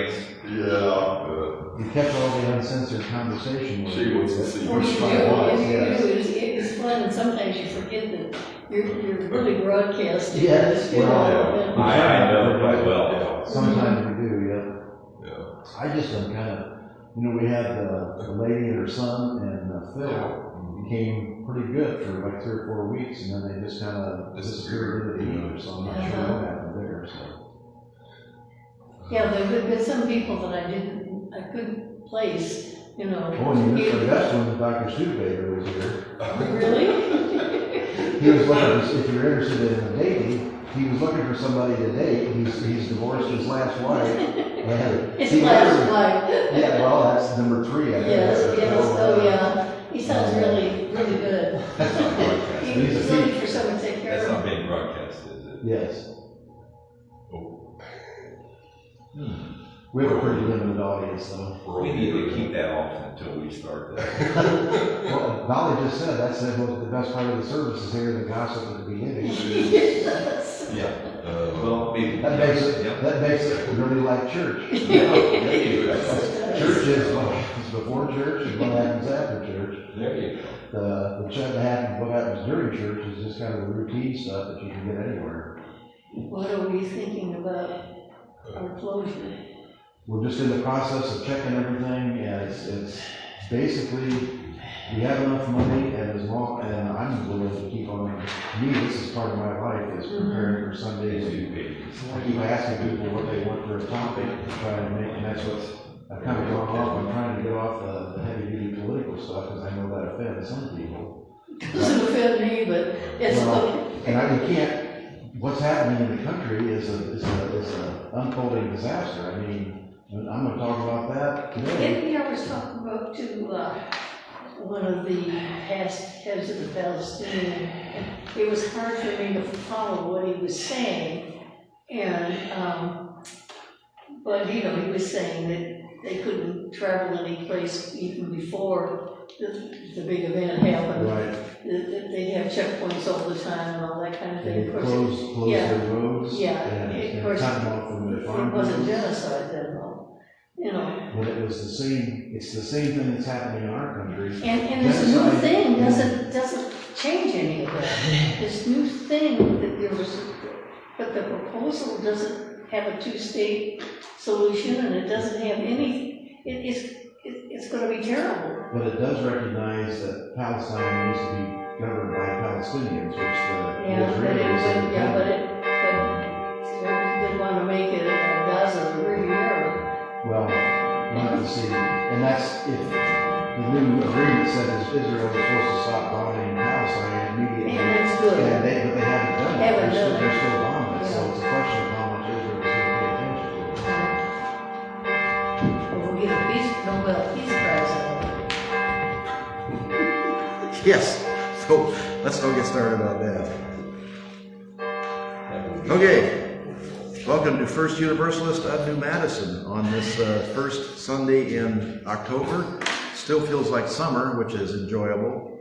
race. Yeah. You kept all the uncensored conversation with She wants to see Oh, which you do, one yes, was. you do. It's fun, and sometimes you forget that you're really broadcasting. Yes, You know, well, and- I know it quite well. Sometimes we do, yeah. Yeah. I just am kind of, we had the lady and her son and Phil became pretty good for like 3 or 4 weeks, and then they just kind of disappeared into the ether, so I'm not sure what happened there, so. Yeah, there have been some people that I couldn't place, Oh, and you missed the best one, Dr. Studebaker was here. Really? He was looking, if you're interested in dating, he was looking for somebody to date. He's divorced his last wife. And His last wife. Yeah, well, that's number 3, I think. Yes, oh yeah, he sounds really, really good. That's not broadcast. He's looking for someone to take care That's of not him. being broadcast, is it? Yes. Oh. We have a pretty limited audience, though. We need to keep that off until we start that. Well, Dolly just said that's the best part of the service is hearing the gossip at the beginning. Yes. Yeah. Well, maybe. That makes it really like church. Church Church is before church and what happens after church. There you go. The chat that happens, what happens during church is just kind of the routine stuff that you can get anywhere. What are we thinking about our closure? We're just in the process of checking everything, and it's basically, we have enough money, and I'm willing to keep on, to me, this is part of my life, is preparing for Sundays. I keep asking people what they want for a topic to try and make, and that's what's, I've kind of gone off, I'm trying to get off the heavy-duty political stuff, because I know that offends some people. Doesn't offend me, but it's And you can't, what's happening in the country is an unfolding disaster. I mean, I'm going to talk about that today. I was talking about to one of the past heads of the Palestinian, and it was hard for me to follow what he was saying, and but he was saying that they couldn't travel any place even before the big event happened. Right. That they'd have checkpoints all the time and all that kind of thing. They Of course, close yeah. their roads. Yeah, And of course, cut them off from their it farm. wasn't fields. genocide then, though. But it was the same, it's the same thing that's happening in our country. And this new Genocide- thing doesn't change any of that. This new thing that but the proposal doesn't have a 2-state solution, and it doesn't have any, it's gonna be terrible. But it does recognize that Palestine needs to be governed by Palestinians, which the Israelis have done. But they didn't want to make it Gaza the Riviera. Well, we'll have to see. And that's if the new agreement said that Israel was supposed to stop bombing Palestine immediately. And that's good. But they haven't done it. Haven't done it. They're still bombing it. Yeah. So it's a question of how much Israel is going to pay attention to it. Well, we'll get a Nobel Peace Prize out of it. Yes. So let's go get started on that. Okay. Welcome to First Universalist of New Madison on this first Sunday in October. Still feels like summer, which is enjoyable,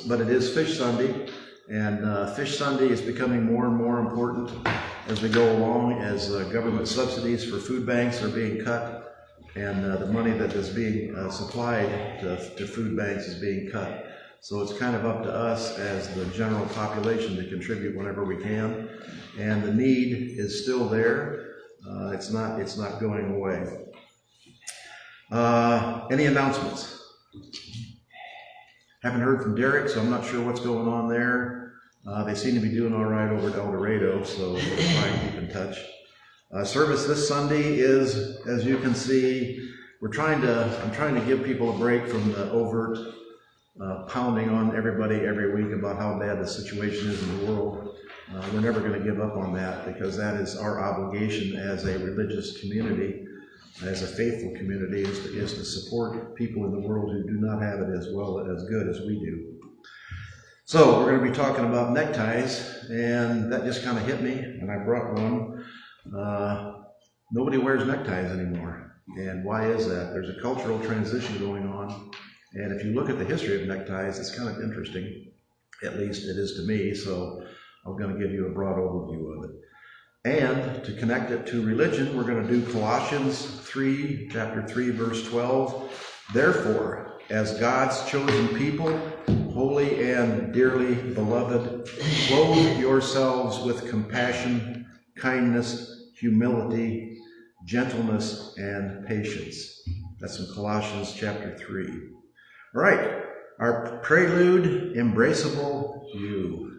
but it is Fish Sunday, and Fish Sunday is becoming more and more important as we go along, as government subsidies for food banks are being cut, and the money that is being supplied to food banks is being cut. So it's kind of up to us as the general population to contribute whenever we can. And the need is still there. It's not going away. Any announcements? Haven't heard from Derek, so I'm not sure what's going on there. They seem to be doing all right over at El Dorado, so we'll try and keep in touch. Service this Sunday is, as you can see, I'm trying to give people a break from the overt pounding on everybody every week about how bad the situation is in the world. We're never going to give up on that, because that is our obligation as a religious community, as a faithful community, is to support people in the world who do not have it as good as we do. So we're going to be talking about neckties, and that just kind of hit me, and I brought one. Nobody wears neckties anymore, and why is that? There's a cultural transition going on, and if you look at the history of neckties, it's kind of interesting. At least it is to me, so I'm going to give you a broad overview of it. And to connect it to religion, we're going to do Colossians 3, chapter 3, verse 12. Therefore, as God's chosen people, holy and dearly beloved, clothe yourselves with compassion, kindness, humility, gentleness, and patience. That's in Colossians chapter 3. All right, our prelude, Embraceable You.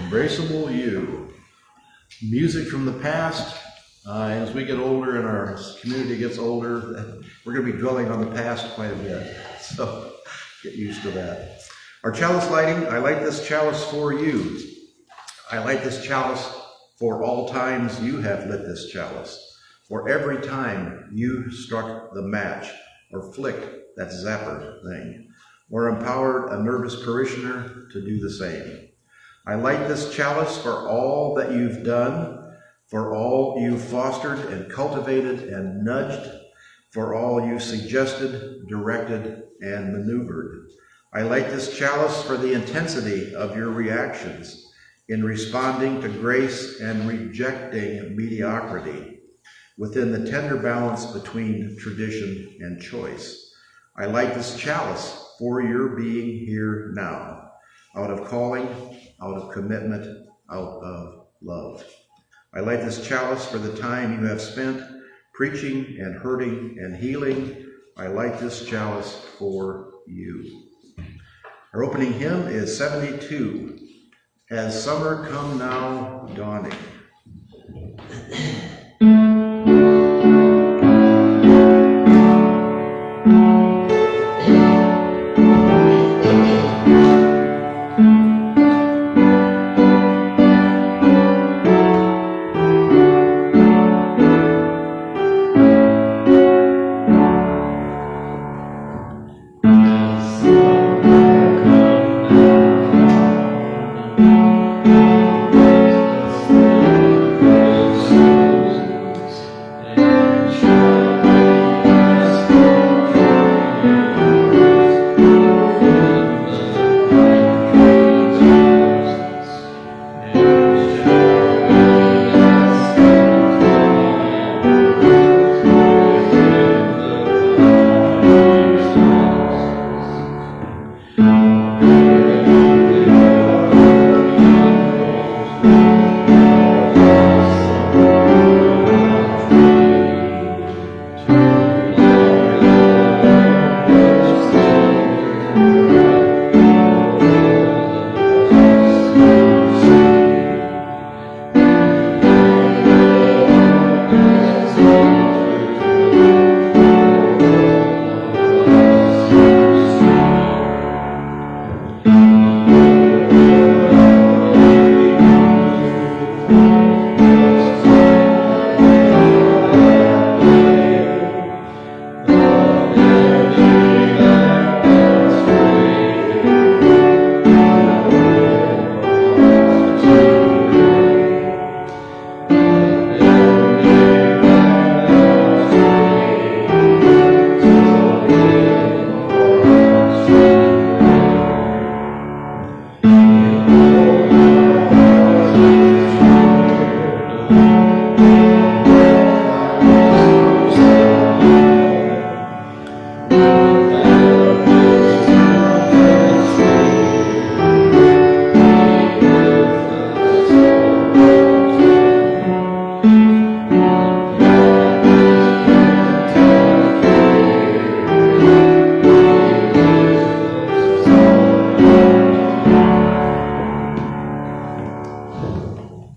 Embraceable You. Music from the past. As we get older and our community gets older, we're going to be dwelling on the past quite a bit. So get used to that. Our chalice lighting. I light this chalice for you. I light this chalice for all times you have lit this chalice. For every time you struck the match or flicked that zapper thing, or empowered a nervous parishioner to do the same. I light this chalice for all that you've done, for all you've fostered and cultivated and nudged, for all you suggested, directed, and maneuvered. I light this chalice for the intensity of your reactions in responding to grace and rejecting mediocrity within the tender balance between tradition and choice. I light this chalice for your being here now, out of calling, out of commitment, out of love. I light this chalice for the time you have spent preaching and hurting and healing. I light this chalice for you. Our opening hymn is 72, Has Summer Come Now Dawning. Yes.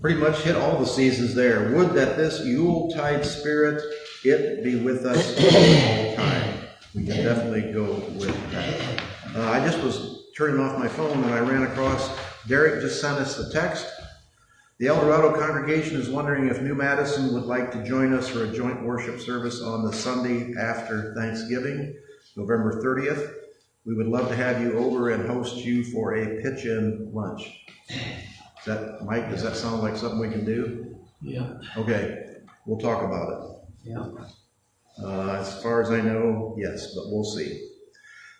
pretty much hit all the seasons there. Would that this Yuletide spirit, it be with us all the time. We can definitely go with that. I just was turning off my phone and I ran across, Derek just sent us a text. The El Dorado congregation is wondering if New Madison would like to join us for a joint worship service on the Sunday after Thanksgiving, November 30th. We would love to have you over and host you for a pitch-in lunch. Is that, Mike, does that sound like something we can do? Yeah. Okay, we'll talk about it. Yeah. As far as I know, yes, but we'll see.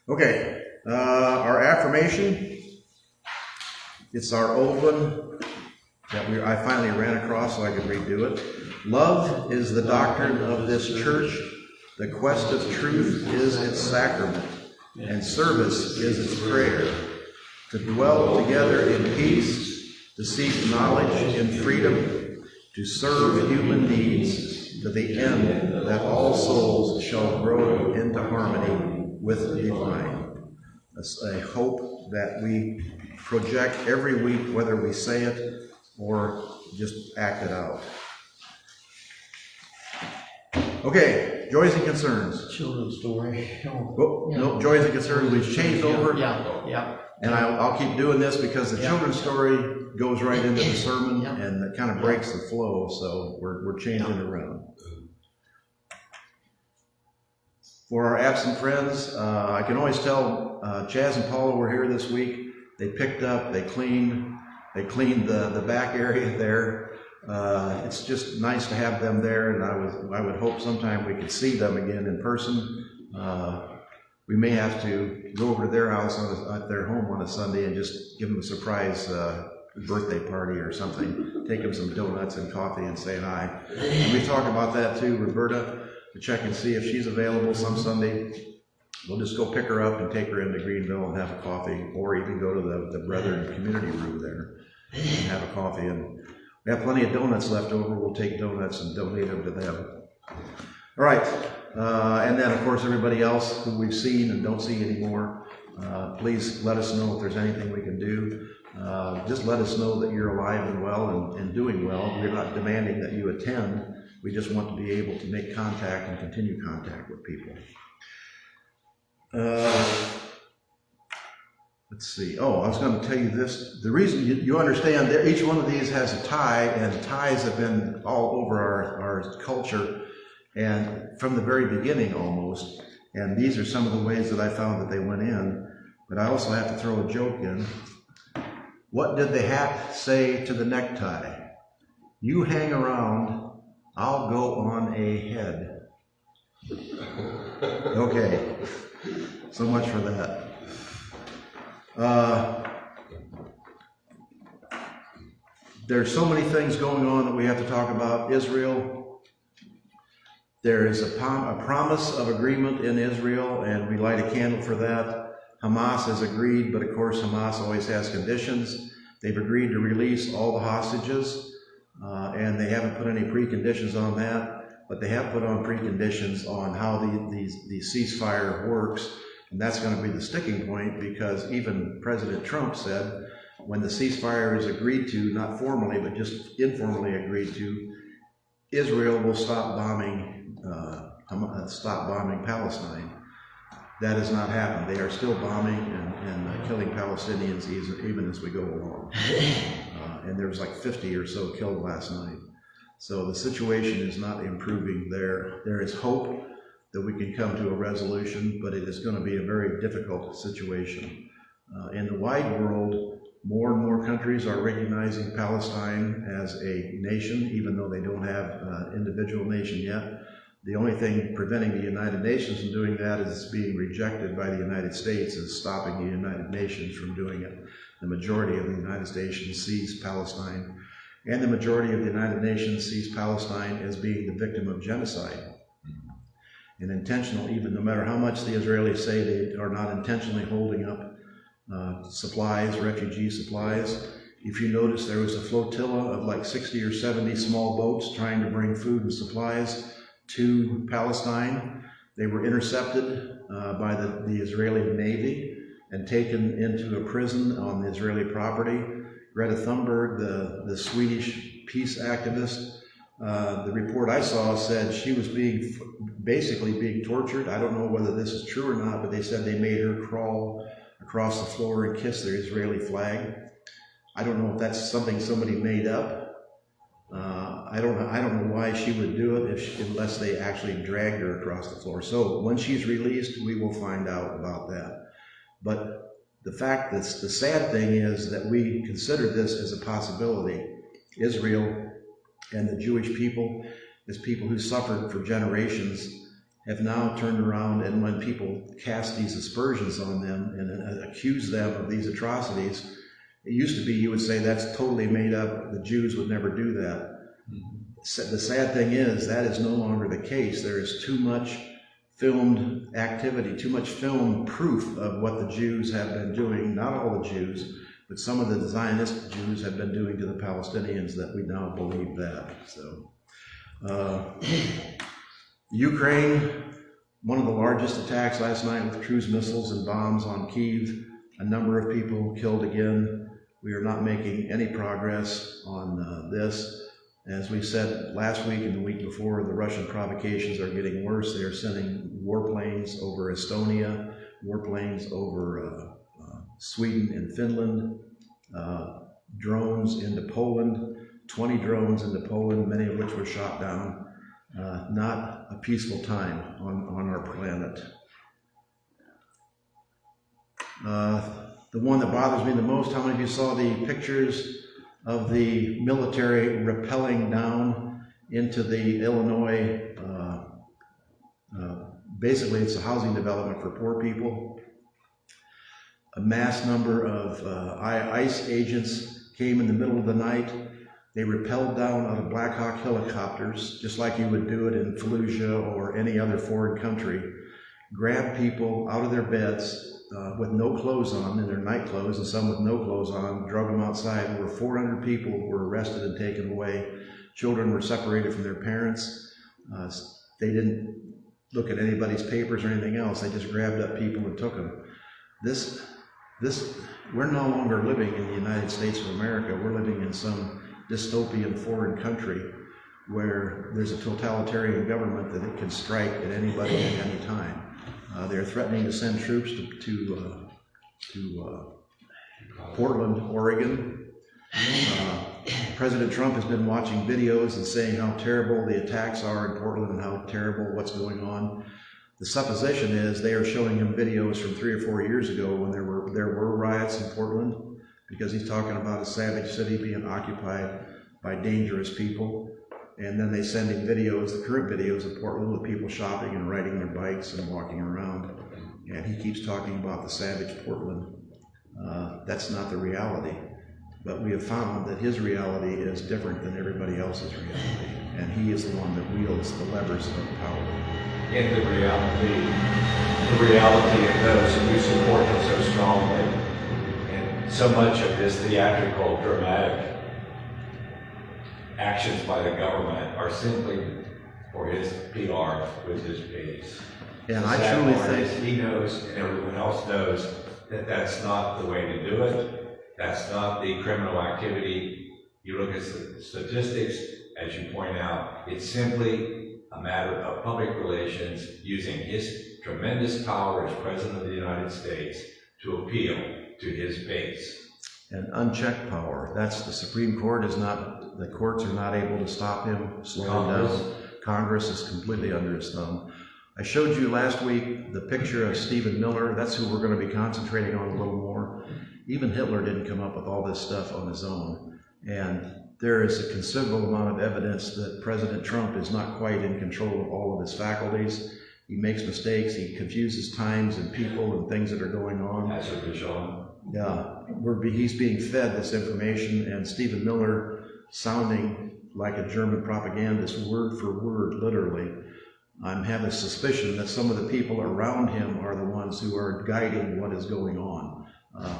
Okay, our affirmation, it's our old one that I finally ran across so I could redo it. Love is the doctrine of this church. The quest of truth is its sacrament, and service is its prayer. To dwell together in peace, to seek knowledge in freedom, to serve human needs to the end that all souls shall grow into harmony with the divine. That's a hope that we project every week, whether we say it or just act it out. Okay, joys and concerns. Children's story. Oh, no, joys and concerns, we've changed over. Yeah. And I'll keep doing this because the children's story goes right into the sermon and it kind of breaks the flow, so we're changing around. For our absent friends, I can always tell Chaz and Paula were here this week. They picked up, they cleaned the back area there. It's just nice to have them there, and I would hope sometime we could see them again in person. We may have to go over to their house at their home on a Sunday and just give them a surprise birthday party or something. Take them some donuts and coffee and say hi. And we talk about that too, Roberta, to check and see if she's available some Sunday. We'll just go pick her up and take her into Greenville and have a coffee, or even go to the Brethren community room there and have a coffee. And we have plenty of donuts left over. We'll take donuts and donate them to them. All right. And then, of course, everybody else who we've seen and don't see anymore, please let us know if there's anything we can do. Just let us know that you're alive and well and doing well. We're not demanding that you attend. We just want to be able to make contact and continue contact with people. Let's see. Oh, I was going to tell you this. The reason you understand that each one of these has a tie, and ties have been all over our culture, and from the very beginning almost. And these are some of the ways that I found that they went in. But I also have to throw a joke in. What did the hat say to the necktie? You hang around, I'll go on ahead. Okay. So much for that. There's so many things going on that we have to talk about. Israel. There is a promise of agreement in Israel, and we light a candle for that. Hamas has agreed, but of course Hamas always has conditions. They've agreed to release all the hostages, and they haven't put any preconditions on that, but they have put on preconditions on how the ceasefire works. And that's going to be the sticking point, because even President Trump said when the ceasefire is agreed to, not formally, but just informally agreed to, Israel will stop bombing Palestine. That has not happened. They are still bombing and killing Palestinians even as we go along. And there was like 50 or so killed last night. So the situation is not improving there. There is hope that we can come to a resolution, but it is going to be a very difficult situation. In the wide world, more and more countries are recognizing Palestine as a nation, even though they don't have an individual nation yet. The only thing preventing the United Nations from doing that is being rejected by the United States, is stopping the United Nations from doing it. The majority of the United Nations sees Palestine, and the majority of the United Nations sees Palestine as being the victim of genocide. And intentional, even no matter how much the Israelis say they are not intentionally holding up supplies, refugee supplies. If you notice, there was a flotilla of like 60 or 70 small boats trying to bring food and supplies to Palestine. They were intercepted by the Israeli Navy and taken into a prison on the Israeli property. Greta Thunberg, the Swedish peace activist. The report I saw said she was basically being tortured. I don't know whether this is true or not, but they said they made her crawl across the floor and kiss their Israeli flag. I don't know if that's something somebody made up. I don't know why she would do it unless they actually dragged her across the floor. So when she's released, we will find out about that. But the fact that the sad thing is that we consider this as a possibility. Israel and the Jewish people, as people who suffered for generations, have now turned around, and when people cast these aspersions on them and accuse them of these atrocities, it used to be you would say that's totally made up, the Jews would never do that. The sad thing is that is no longer the case. There is too much filmed activity, too much film proof of what the Jews have been doing, not all the Jews, but some of the Zionist Jews have been doing to the Palestinians, that we now believe that. So, Ukraine, one of the largest attacks last night with cruise missiles and bombs on Kyiv, a number of people killed again. We are not making any progress on this. As we said last week and the week before, the Russian provocations are getting worse. They are sending warplanes over Estonia, warplanes over Sweden and Finland, drones into Poland, 20 drones into Poland, many of which were shot down. Not a peaceful time on our planet. The one that bothers me the most, how many of you saw the pictures of the military rappelling down into the Illinois, basically it's a housing development for poor people. A mass number of ICE agents came in the middle of the night. They rappelled down out of Black Hawk helicopters, just like you would do it in Fallujah or any other foreign country, grabbed people out of their beds with no clothes on, in their night clothes, and some with no clothes on, drug them outside. Over 400 people were arrested and taken away. Children were separated from their parents. They didn't look at anybody's papers or anything else. They just grabbed up people and took them. We're no longer living in the United States of America. We're living in some dystopian foreign country where there's a totalitarian government that it can strike at anybody at any time. They're threatening to send troops to Portland, Oregon. President Trump has been watching videos and saying how terrible the attacks are in Portland and how terrible what's going on. The supposition is they are showing him videos from 3 or 4 years ago when there were riots in Portland, because he's talking about a savage city being occupied by dangerous people. And then they send him videos, the current videos of Portland, with people shopping and riding their bikes and walking around. And he keeps talking about the savage Portland. That's not the reality. But we have found that his reality is different than everybody else's reality. And he is the one that wields the levers of power. And the reality of those who support him so strongly. And so much of this theatrical, dramatic actions by the government are simply for his PR with his base. And I truly think he knows, and everyone else knows, that that's not the way to do it. That's not the criminal activity. You look at the statistics, as you point out, it's simply a matter of public relations using his tremendous power as President of the United States to appeal to his base. And unchecked power. That's the Supreme Court is not, the courts are not able to stop him, slow him down. Congress is completely under his thumb. I showed you last week the picture of Stephen Miller. That's who we're going to be concentrating on a little more. Even Hitler didn't come up with all this stuff on his own. And there is a considerable amount of evidence that President Trump is not quite in control of all of his faculties. He makes mistakes. He confuses times and people and things that are going on. That's what they're showing. Yeah, he's being fed this information, and Stephen Miller, sounding like a German propagandist, word for word, literally. I'm having a suspicion that some of the people around him are the ones who are guiding what is going on.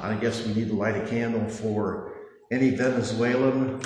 I guess we need to light a candle for any Venezuelan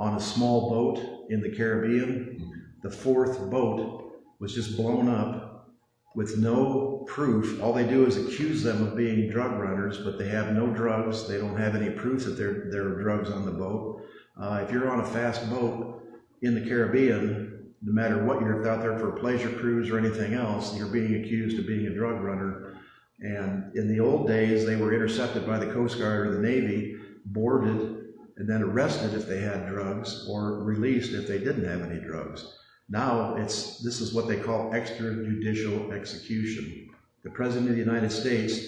on a small boat in the Caribbean. The 4th boat was just blown up with no proof. All they do is accuse them of being drug runners, but they have no drugs. They don't have any proof that there are drugs on the boat. If you're on a fast boat in the Caribbean, no matter what, you're out there for a pleasure cruise or anything else, you're being accused of being a drug runner. And in the old days, they were intercepted by the Coast Guard or the Navy, boarded, and then arrested if they had drugs, or released if they didn't have any drugs. Now, this is what they call extrajudicial execution. The President of the United States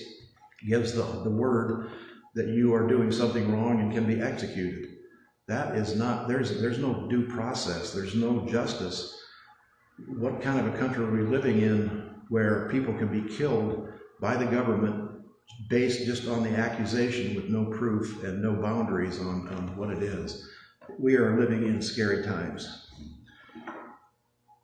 gives the word that you are doing something wrong and can be executed. That is not, there's no due process, there's no justice. What kind of a country are we living in where people can be killed by the government based just on the accusation with no proof and no boundaries on what it is? We are living in scary times.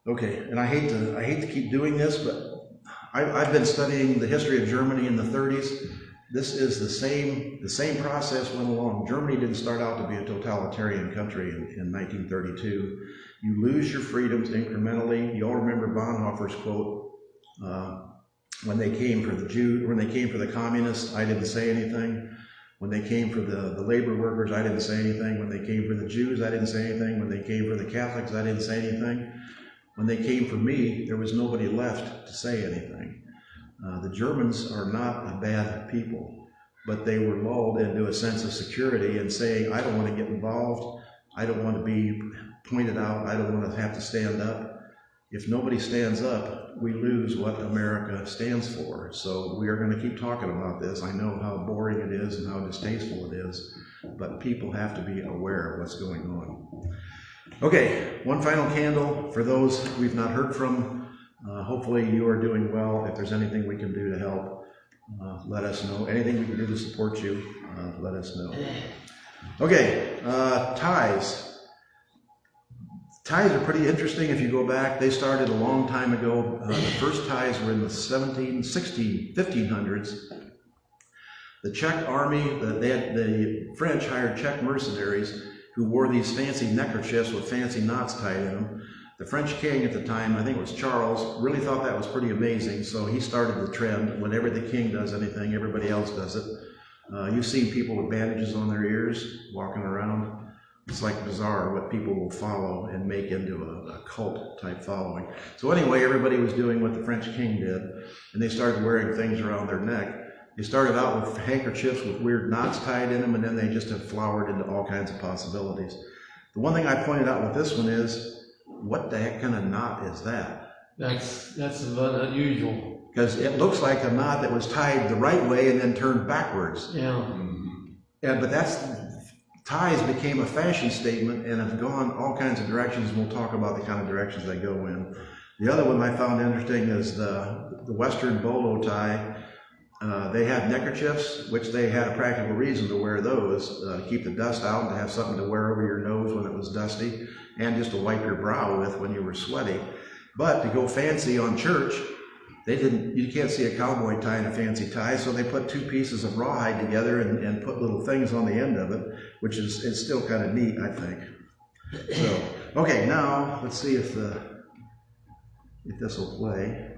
Okay, and I hate to keep doing this, but I've been studying the history of Germany in the 30s. This is the same process went along. Germany didn't start out to be a totalitarian country in 1932. You lose your freedoms incrementally. You all remember Bonhoeffer's quote, when they came for the Jews, when they came for the communists, I didn't say anything. When they came for the labor workers, I didn't say anything. When they came for the Jews, I didn't say anything. When they came for the Catholics, I didn't say anything. When they came for me, there was nobody left to say anything. The Germans are not a bad people, but they were lulled into a sense of security and saying, I don't want to get involved. I don't want to be pointed out. I don't want to have to stand up. If nobody stands up, we lose what America stands for. So we are going to keep talking about this. I know how boring it is and how distasteful it is, but people have to be aware of what's going on. Okay, one final candle for those we've not heard from. Hopefully you are doing well. If there's anything we can do to help, let us know. Anything we can do to support you, let us know. Okay, ties. Ties are pretty interesting if you go back. They started a long time ago. The first ties were in the 1500s. The Czech army, the French hired Czech mercenaries who wore these fancy neckerchiefs with fancy knots tied in them. The French king at the time, I think it was Charles, really thought that was pretty amazing, so he started the trend. Whenever the king does anything, everybody else does it. You've seen people with bandages on their ears walking around. It's like bizarre what people will follow and make into a cult type following. So anyway, everybody was doing what the French king did, and they started wearing things around their neck. They started out with handkerchiefs with weird knots tied in them, and then they just have flowered into all kinds of possibilities. The one thing I pointed out with this one is, what the heck kind of knot is that? That's unusual. Because it looks like a knot that was tied the right way and then turned backwards. Yeah. But ties became a fashion statement and have gone all kinds of directions. We'll talk about the kind of directions they go in. The other one I found interesting is the Western bolo tie. They had neckerchiefs, which they had a practical reason to wear those, to keep the dust out and to have something to wear over your nose when it was dusty, and just to wipe your brow with when you were sweaty. But to go fancy on church, you can't see a cowboy tying a fancy tie, so they put two pieces of rawhide together and put little things on the end of it, which is still kind of neat, I think. So, okay, now let's see if this will play.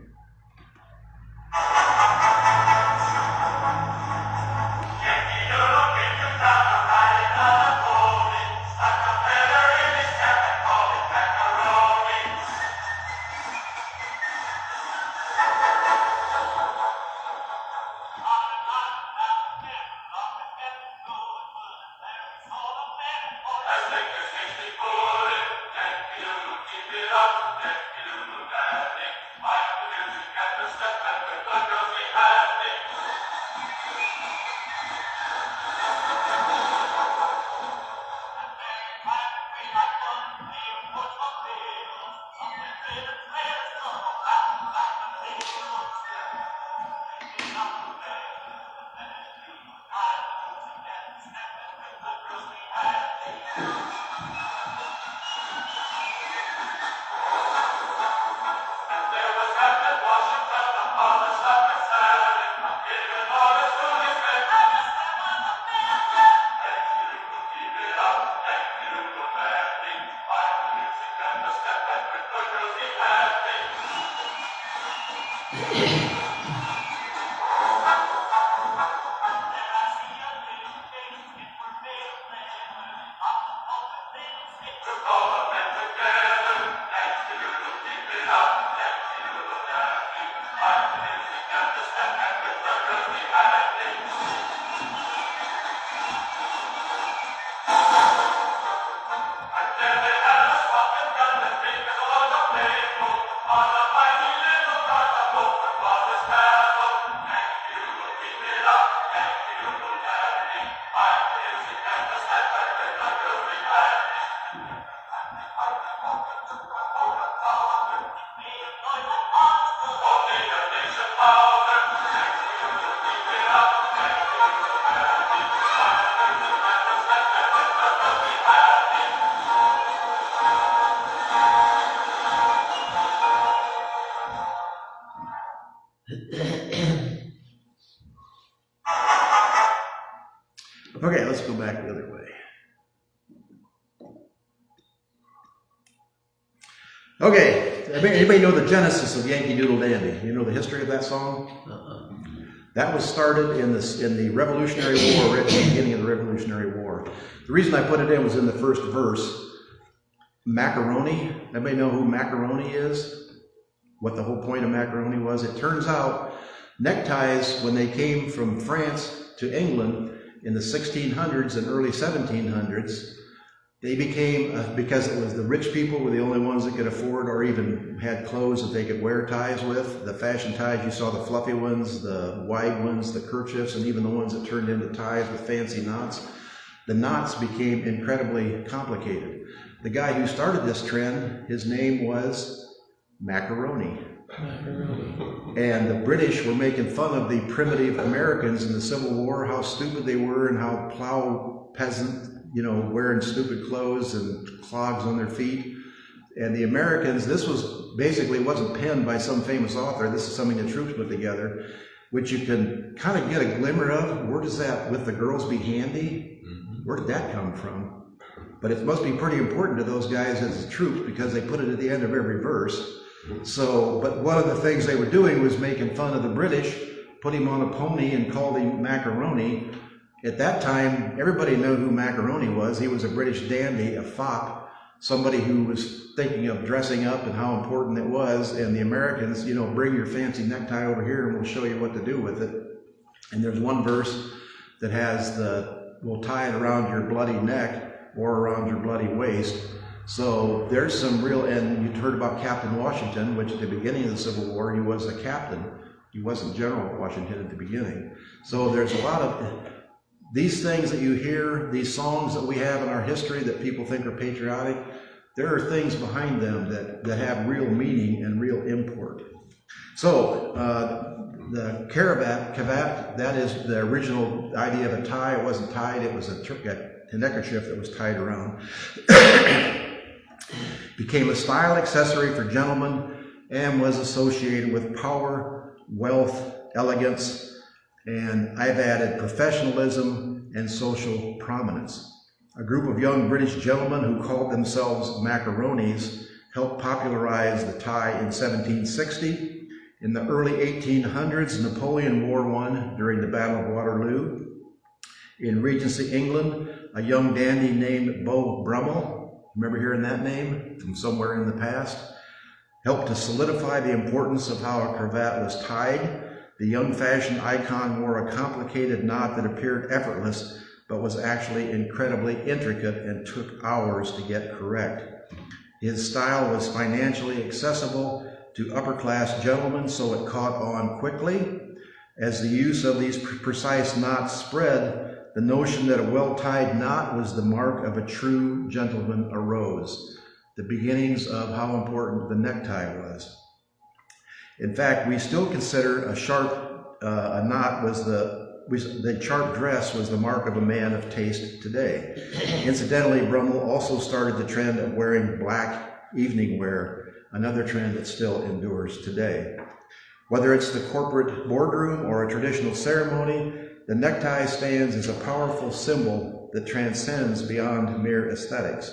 back the other way. Okay, anybody know the genesis of Yankee Doodle Dandy? You know the history of that song? That was started in the Revolutionary War, right at the beginning of the Revolutionary War. The reason I put it in was in the first verse. Macaroni. Anybody know who macaroni is? What the whole point of macaroni was? It turns out neckties, when they came from France to England in the 1600s and early 1700s, they became, because it was the rich people were the only ones that could afford or even had clothes that they could wear ties with. The fashion ties, you saw the fluffy ones, the wide ones, the kerchiefs, and even the ones that turned into ties with fancy knots. The knots became incredibly complicated. The guy who started this trend, his name was Macaroni. And the British were making fun of the primitive Americans in the Civil War, how stupid they were and how plow peasant, wearing stupid clothes and clogs on their feet. And the Americans, this was basically wasn't penned by some famous author. This is something the troops put together, which you can kind of get a glimmer of. Where does that, with the girls be handy? Where did that come from? But it must be pretty important to those guys as the troops because they put it at the end of every verse. So, but one of the things they were doing was making fun of the British, put him on a pony and called him Macaroni. At that time, everybody knew who Macaroni was. He was a British dandy, a fop, somebody who was thinking of dressing up and how important it was. And the Americans, bring your fancy necktie over here and we'll show you what to do with it. And there's one verse that has we'll tie it around your bloody neck or around your bloody waist. So there's some real, and you heard about Captain Washington, which at the beginning of the Civil War, he was a captain. He wasn't General Washington at the beginning. So there's a lot of these things that you hear, these songs that we have in our history that people think are patriotic, there are things behind them that have real meaning and real import. So the cravat, that is the original idea of a tie. It wasn't tied, it was a neckerchief that was tied around. Became a style accessory for gentlemen and was associated with power, wealth, elegance, and I've added professionalism and social prominence. A group of young British gentlemen who called themselves macaronis helped popularize the tie in 1760. In the early 1800s, Napoleon wore one during the Battle of Waterloo. In Regency England, a young dandy named Beau Brummel, remember hearing that name from somewhere in the past, helped to solidify the importance of how a cravat was tied. The young fashion icon wore a complicated knot that appeared effortless, but was actually incredibly intricate and took hours to get correct. His style was financially accessible to upper-class gentlemen, so it caught on quickly. As the use of these precise knots spread, the notion that a well-tied knot was the mark of a true gentleman arose. The beginnings of how important the necktie was. In fact, we still consider a knot was the sharp dress was the mark of a man of taste today. Incidentally, Brummel also started the trend of wearing black evening wear, another trend that still endures today. Whether it's the corporate boardroom or a traditional ceremony, the necktie stands as a powerful symbol that transcends beyond mere aesthetics.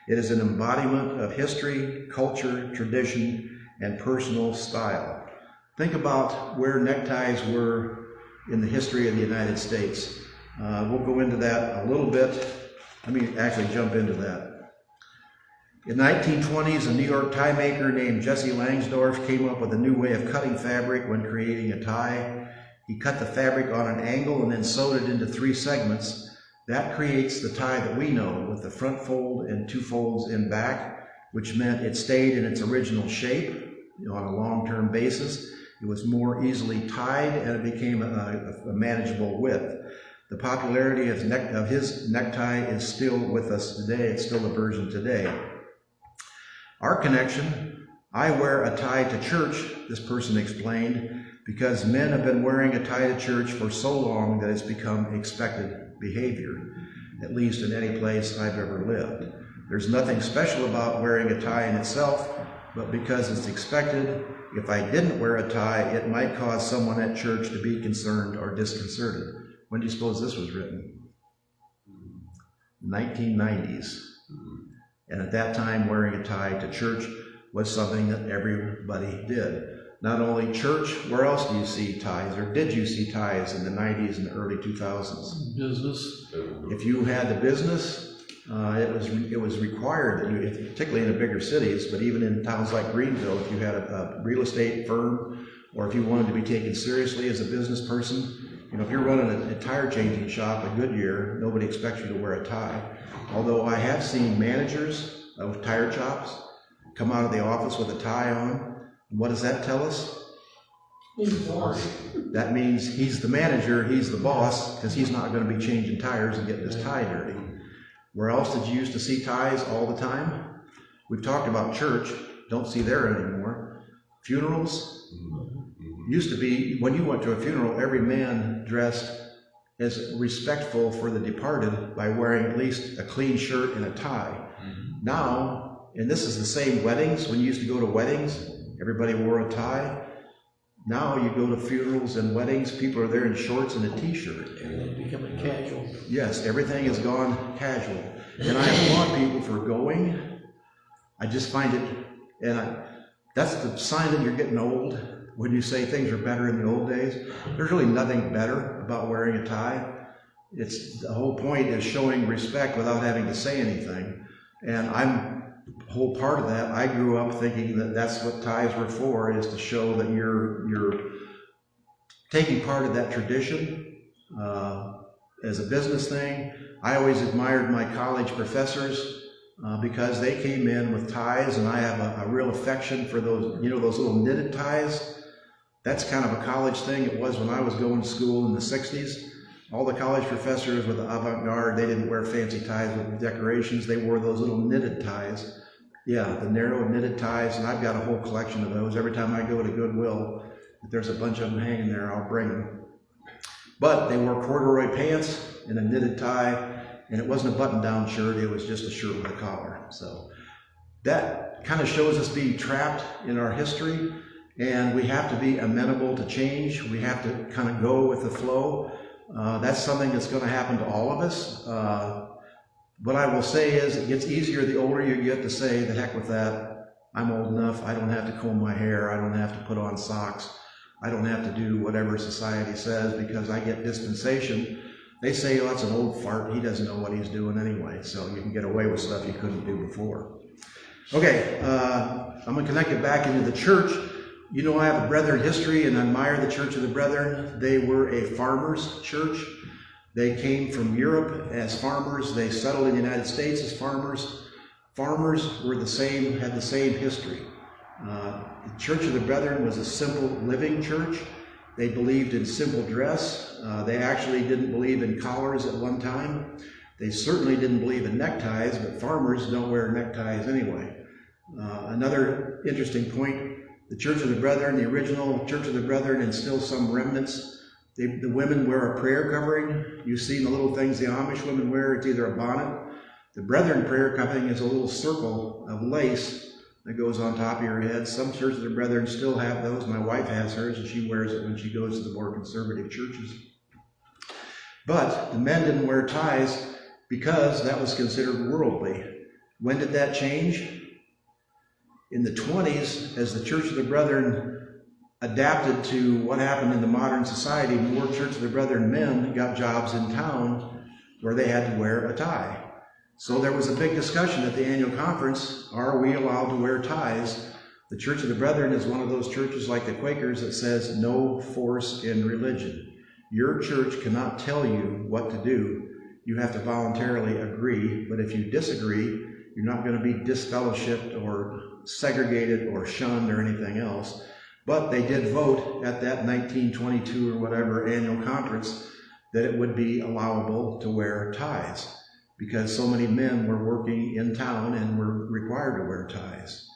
It is an embodiment of history, culture, tradition, and personal style. Think about where neckties were in the history of the United States. We'll go into that a little bit. Let me actually jump into that. In the 1920s, a New York tie maker named Jesse Langsdorff came up with a new way of cutting fabric when creating a tie. He cut the fabric on an angle and then sewed it into 3 segments. That creates the tie that we know, with the front fold and 2 folds in back, which meant it stayed in its original shape on a long-term basis. It was more easily tied and it became a manageable width. The popularity of his necktie is still with us today. It's still a version today. Our connection, I wear a tie to church, this person explained, because men have been wearing a tie to church for so long that it's become expected behavior, at least in any place I've ever lived. There's nothing special about wearing a tie in itself, but because it's expected, if I didn't wear a tie, it might cause someone at church to be concerned or disconcerted. When do you suppose this was written? 1990s. And at that time, wearing a tie to church was something that everybody did. Not only church, where else do you see ties, or did you see ties in the 90s and the early 2000s? Business. If you had a business, it was required that you, particularly in the bigger cities, but even in towns like Greenville, if you had a real estate firm, or if you wanted to be taken seriously as a business person, if you're running a tire changing shop at Goodyear, nobody expects you to wear a tie. Although I have seen managers of tire shops come out of the office with a tie on. What does that tell us? He's the boss. That means he's the manager, he's the boss, because he's not going to be changing tires and getting his tie dirty. Where else did you used to see ties all the time? We've talked about church, don't see there anymore. Funerals. Used to be, when you went to a funeral, every man dressed as respectful for the departed by wearing at least a clean shirt and a tie. Now, and this is the same weddings, when you used to go to weddings, everybody wore a tie. Now you go to funerals and weddings, people are there in shorts and a t-shirt. Everything becoming casual. Yes, everything has gone casual. And I applaud people for going. I just find it, that's the sign that you're getting old. When you say things are better in the old days, there's really nothing better about wearing a tie. It's the whole point is showing respect without having to say anything. And I'm a whole part of that. I grew up thinking that that's what ties were for, is to show that you're taking part of that tradition as a business thing. I always admired my college professors because they came in with ties, and I have a real affection for those, those little knitted ties. That's kind of a college thing. It was when I was going to school in the 60s. All the college professors with the avant-garde, they didn't wear fancy ties with decorations. They wore those little knitted ties. Yeah, the narrow knitted ties, and I've got a whole collection of those. Every time I go to Goodwill, if there's a bunch of them hanging there, I'll bring them. But they wore corduroy pants and a knitted tie, and it wasn't a button-down shirt. It was just a shirt with a collar. So that kind of shows us being trapped in our history. And we have to be amenable to change. We have to kind of go with the flow. That's something that's going to happen to all of us. What I will say is it gets easier the older you get to say, the heck with that. I'm old enough. I don't have to comb my hair. I don't have to put on socks. I don't have to do whatever society says because I get dispensation. They say, oh, that's an old fart. He doesn't know what he's doing anyway. So you can get away with stuff you couldn't do before. Okay, I'm going to connect it back into the church. I have a Brethren history and I admire the Church of the Brethren. They were a farmers' church. They came from Europe as farmers. They settled in the United States as farmers. Farmers were had the same history. The Church of the Brethren was a simple living church. They believed in simple dress. They actually didn't believe in collars at one time. They certainly didn't believe in neckties, but farmers don't wear neckties anyway. Another interesting point, the Church of the Brethren, the original Church of the Brethren, and still some remnants, the women wear a prayer covering. You've seen the little things the Amish women wear. It's either a bonnet. The Brethren prayer covering is a little circle of lace that goes on top of your head. Some Churches of the Brethren still have those. My wife has hers, and she wears it when she goes to the more conservative churches. But the men didn't wear ties because that was considered worldly. When did that change? In the 20s, as the Church of the Brethren adapted to what happened in the modern society, more Church of the Brethren men got jobs in town where they had to wear a tie. So there was a big discussion at the annual conference, are we allowed to wear ties? The Church of the Brethren is one of those churches like the Quakers that says no force in religion. Your church cannot tell you what to do. You have to voluntarily agree, but if you disagree, you're not going to be disfellowshipped or segregated or shunned or anything else. But they did vote at that 1922 or whatever annual conference that it would be allowable to wear ties because so many men were working in town and were required to wear ties.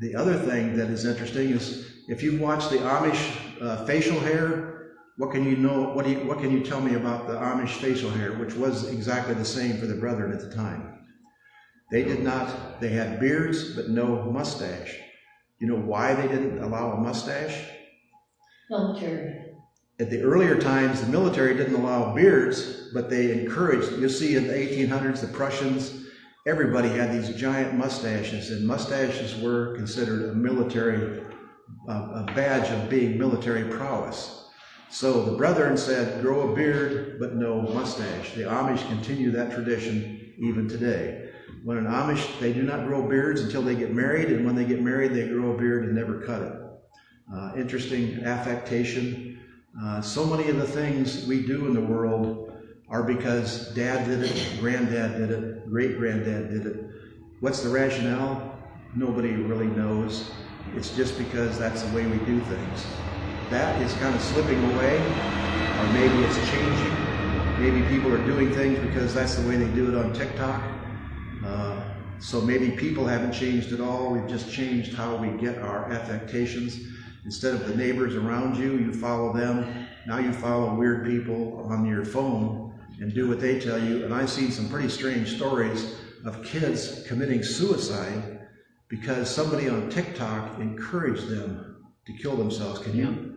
The other thing that is interesting is if you've watched the Amish facial hair, what can you tell me about the Amish facial hair, which was exactly the same for the Brethren at the time? They did not, they had beards, but no mustache. You know why they didn't allow a mustache? Military. at the earlier times, the military didn't allow beards, but they encouraged, you'll see in the 1800s, the Prussians, everybody had these giant mustaches, and mustaches were considered a military, a badge of being military prowess. So the Brethren said, grow a beard, but no mustache. The Amish continue that tradition even today. When an Amish, they do not grow beards until they get married, and when they get married, they grow a beard and never cut it. Interesting affectation. So many of the things we do in the world are because Dad did it, Granddad did it, great-granddad did it. What's the rationale? Nobody really knows. It's just because that's the way we do things. That is kind of slipping away, or maybe it's changing. Maybe people are doing things because that's the way they do it on TikTok. So maybe people haven't changed at all. We've just changed how we get our affectations. Instead of the neighbors around you, you follow them. Now you follow weird people on your phone and do what they tell you. And I've seen some pretty strange stories of kids committing suicide because somebody on TikTok encouraged them to kill themselves. Can you?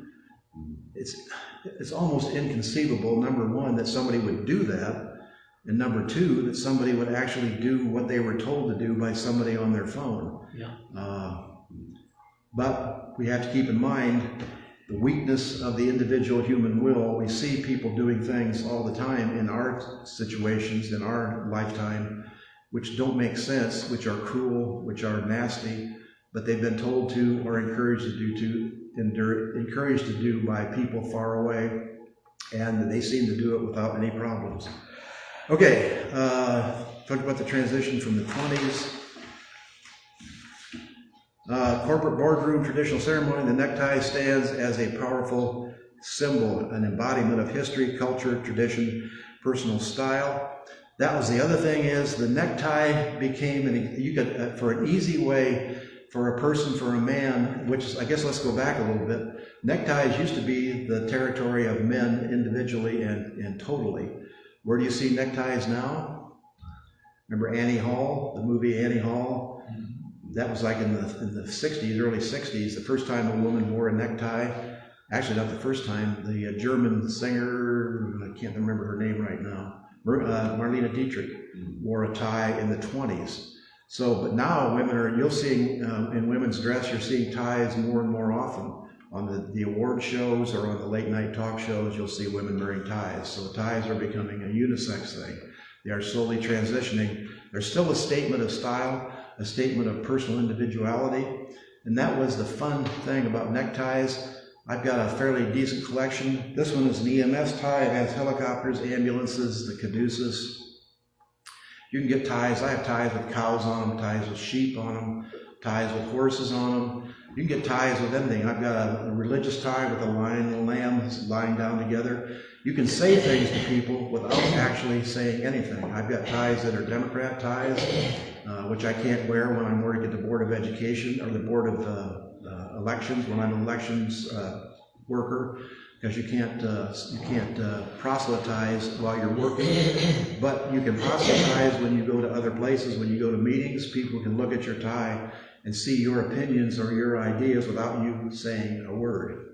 It's almost inconceivable, number one, that somebody would do that, and number two, that somebody would actually do what they were told to do by somebody on their phone. Yeah. But we have to keep in mind the weakness of the individual human will. We see people doing things all the time in our situations, in our lifetime, which don't make sense, which are cruel, which are nasty, but they've been told to or encouraged to do by people far away, and they seem to do it without any problems. Okay, talk about the transition from the 20s. Corporate boardroom traditional ceremony, the necktie stands as a powerful symbol, an embodiment of history, culture, tradition, personal style. That was the other thing, is the necktie became, for an easy way for a person, for a man, which is, I guess let's go back a little bit. Neckties used to be the territory of men individually and totally. Where do you see neckties now? Remember Annie Hall, the movie Annie Hall? That was like in the 60s, early 60s, the first time a woman wore a necktie. Actually, not the first time. The German singer, I can't remember her name right now, Marlene Dietrich, wore a tie in the 20s. So, but now you'll see in women's dress, you're seeing ties more and more often. On the award shows or on the late night talk shows, you'll see women wearing ties. So ties are becoming a unisex thing. They are slowly transitioning. There's still a statement of style, a statement of personal individuality. And that was the fun thing about neckties. I've got a fairly decent collection. This one is an EMS tie. It has helicopters, ambulances, the caduceus. You can get ties. I have ties with cows on them, ties with sheep on them, ties with horses on them. You can get ties with anything. I've got a religious tie with a lion and a lamb lying down together. You can say things to people without actually saying anything. I've got ties that are Democrat ties, which I can't wear when I'm working at the Board of Education or the Board of Elections, when I'm an elections worker, because you can't proselytize while you're working, but you can proselytize when you go to other places. When you go to meetings, people can look at your tie and see your opinions or your ideas without you saying a word.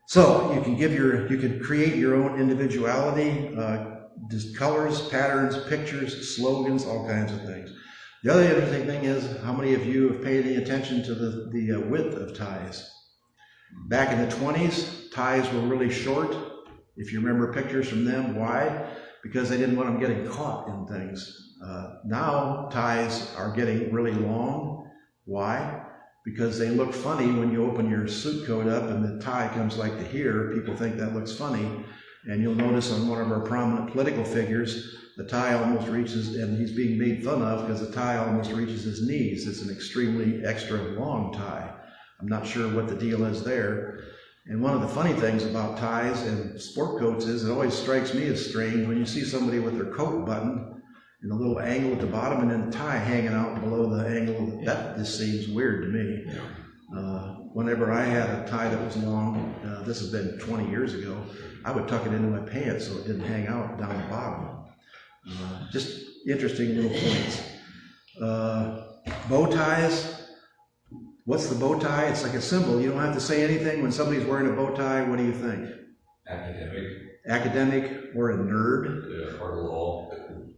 So you can create your own individuality, just colors, patterns, pictures, slogans, all kinds of things. The other interesting thing is, how many of you have paid any attention to the width of ties? Back in the 20s, ties were really short. If you remember pictures from them, why? Because they didn't want them getting caught in things. Now ties are getting really long. Why? Because they look funny when you open your suit coat up and the tie comes like to here. People think that looks funny. And you'll notice on one of our prominent political figures, the tie almost reaches, and he's being made fun of because the tie almost reaches his knees. It's an extremely extra long tie. I'm not sure what the deal is there. And one of the funny things about ties and sport coats is, it always strikes me as strange when you see somebody with their coat buttoned and a little angle at the bottom and then the tie hanging out below the angle. That just seems weird to me. Whenever I had a tie that was long, this has been 20 years ago, I would tuck it into my pants so it didn't hang out down the bottom. Just interesting little points. Bow ties. What's the bow tie? It's like a symbol. You don't have to say anything. When somebody's wearing a bow tie, what do you think? Academic, or a nerd. or lol.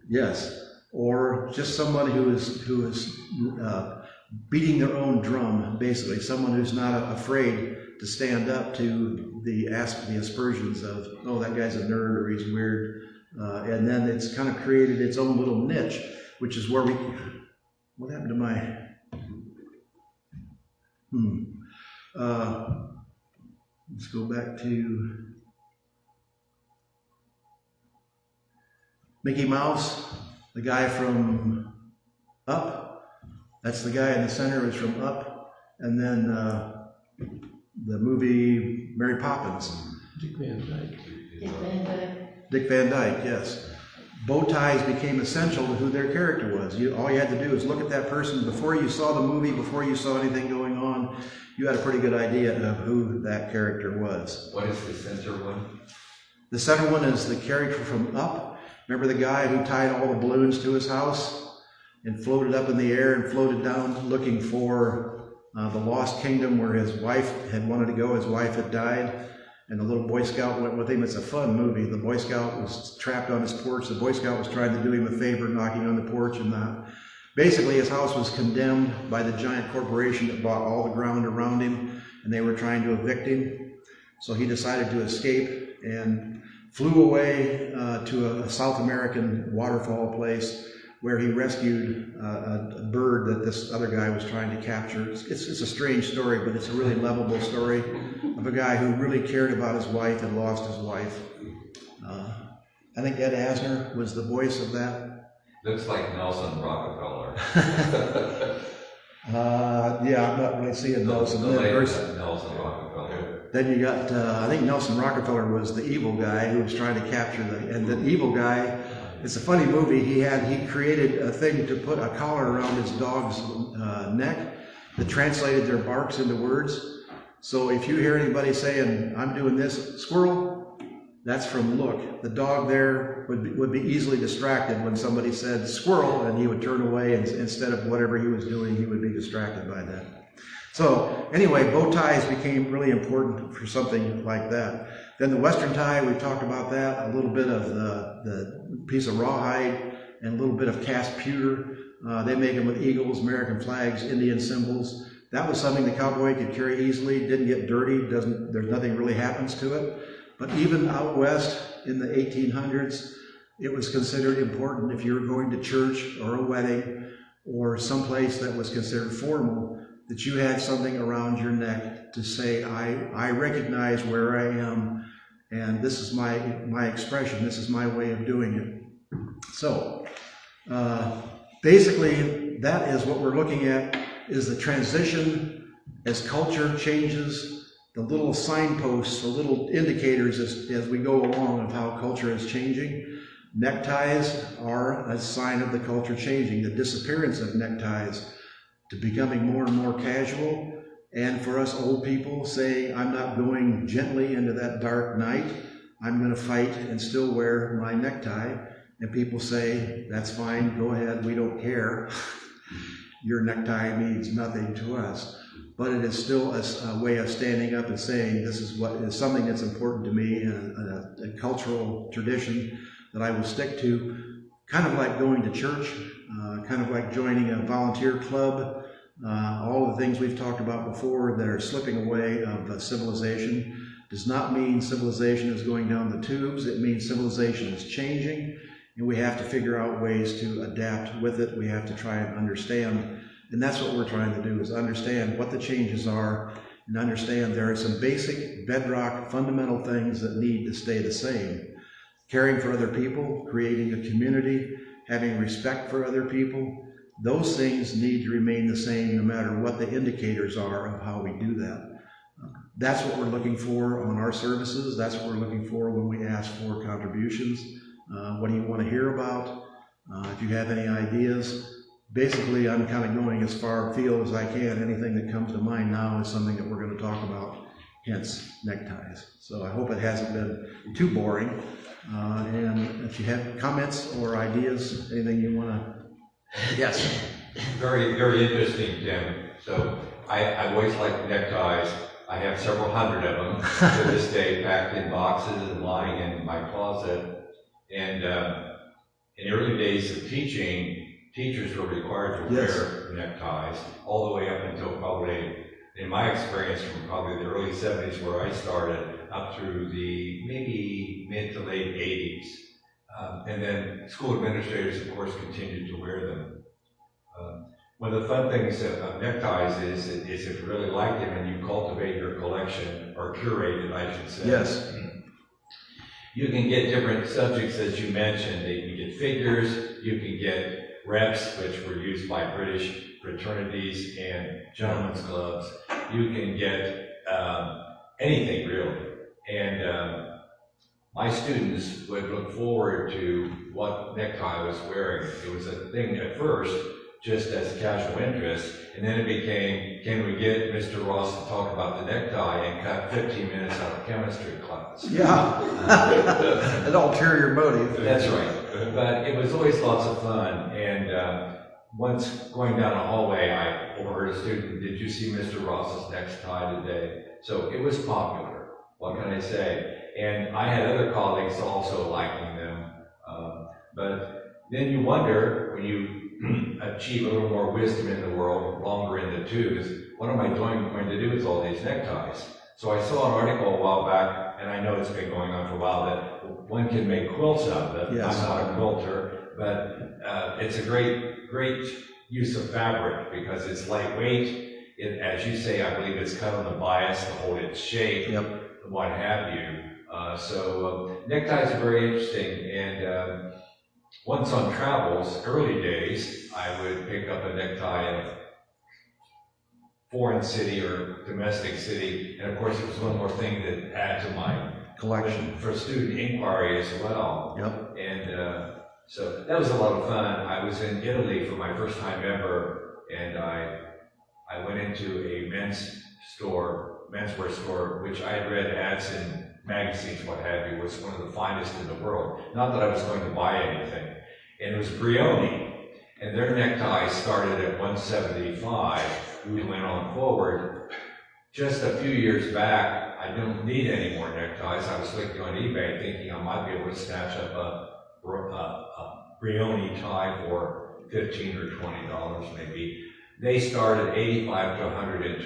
Yes, or just somebody who is beating their own drum, basically, someone who's not afraid to stand up to the aspersions of, oh, that guy's a nerd or he's weird, and then it's kind of created its own little niche, which is where what happened to my, let's go back to Mickey Mouse, the guy from Up. That's the guy in the center is from Up. And then the movie Mary Poppins. Dick Van Dyke. Dick Van Dyke. Dick Van Dyke, yes. Bow ties became essential to who their character was. All you had to do is look at that person before you saw the movie, before you saw anything going on. You had a pretty good idea of who that character was. What is the center one? The center one is the character from Up. Remember the guy who tied all the balloons to his house and floated up in the air and floated down looking for the lost kingdom where his wife had wanted to go. His wife had died, and the little Boy Scout went with him. It's a fun movie. The Boy Scout was trapped on his porch. The Boy Scout was trying to do him a favor, knocking on the porch, and basically his house was condemned by the giant corporation that bought all the ground around him, and they were trying to evict him. So he decided to escape and flew away to a South American waterfall place where he rescued a bird that this other guy was trying to capture. It's a strange story, but it's a really lovable story of a guy who really cared about his wife and lost his wife. I think Ed Asner was the voice of that. Looks like Nelson Rockefeller. Yeah, I'm not really seeing Nelson. Nelson Rockefeller. Then you got, I think Nelson Rockefeller was the evil guy who was trying to capture and the evil guy, it's a funny movie, he created a thing to put a collar around his dog's neck that translated their barks into words. So if you hear anybody saying, I'm doing this, squirrel, that's from look. The dog there would be easily distracted when somebody said squirrel, and he would turn away, and instead of whatever he was doing, he would be distracted by that. So anyway, bow ties became really important for something like that. Then the Western tie, we talked about that, a little bit of the piece of rawhide and a little bit of cast pewter. They make them with eagles, American flags, Indian symbols. That was something the cowboy could carry easily, didn't get dirty, there's nothing really happens to it. But even out west in the 1800s, it was considered important if you were going to church or a wedding or someplace that was considered formal, that you had something around your neck to say, I recognize where I am, and this is my expression, this is my way of doing it. So, basically, that is what we're looking at, is the transition as culture changes, the little signposts, the little indicators as we go along of how culture is changing. Neckties are a sign of the culture changing, the disappearance of neckties to becoming more and more casual. And for us old people saying, I'm not going gently into that dark night, I'm going to fight and still wear my necktie. And people say, that's fine, go ahead, we don't care. Your necktie means nothing to us. But it is still a way of standing up and saying, this is what is something that's important to me, and a cultural tradition that I will stick to, kind of like going to church, kind of like joining a volunteer club, all the things we've talked about before that are slipping away of civilization. Does not mean civilization is going down the tubes. It means civilization is changing, and we have to figure out ways to adapt with it. We have to try and understand, and that's what we're trying to do, is understand what the changes are and understand there are some basic bedrock fundamental things that need to stay the same. Caring for other people, creating a community, having respect for other people, those things need to remain the same no matter what the indicators are of how we do that. That's what we're looking for on our services. That's what we're looking for when we ask for contributions. What do you want to hear about? If you have any ideas. Basically, I'm kind of going as far afield as I can. Anything that comes to mind now is something that we're going to talk about, hence neckties. So I hope it hasn't been too boring. And if you have comments or ideas, anything you want to... Yes. Very, very interesting, Tim. So I always like neckties. I have several hundred of them to this day, packed in boxes and lying in my closet. And in the early days of teaching, teachers were required to Yes. wear neckties all the way up until probably, in my experience, from probably the early 70s where I started, up through the maybe mid to late 80s. And then school administrators, of course, continued to wear them. One of the fun things of neckties is if you really like them and you cultivate your collection, or curate it, I should say. Yes. You can get different subjects, as you mentioned. You can get figures, you can get reps, which were used by British fraternities and gentlemen's clubs. You can get anything, really. And my students would look forward to what necktie I was wearing. It was a thing at first, just as a casual interest, and then it became, can we get Mr. Ross to talk about the necktie and cut 15 minutes out of chemistry class? Yeah. An ulterior motive. That's right. But it was always lots of fun. And once going down a hallway, I overheard a student, did you see Mr. Ross's necktie today? So it was popular. What can I say? And I had other colleagues also liking them. But then you wonder, when you achieve a little more wisdom in the world, longer in the tooth, what am I going to do with all these neckties? So I saw an article a while back, and I know it's been going on for a while, that one can make quilts out of it. Yes. I'm not a quilter, but it's a great use of fabric because it's lightweight. It, as you say, I believe it's cut on the bias to hold its shape, Yep. and what have you. So neckties are very interesting, and once on travels, early days, I would pick up a necktie in a foreign city or domestic city, and of course it was one more thing that add to my Collection. for student inquiry as well. Yep. And so that was a lot of fun. I was in Italy for my first time ever, and I went into a menswear store, which I had read ads in magazines, what have you, was one of the finest in the world. Not that I was going to buy anything. And it was Brioni, and their neckties started at $175 and went on forward. Just a few years back, I don't need any more neckties. I was looking on eBay thinking I might be able to snatch up a Brioni tie for $15 or $20 maybe. They start at $85 to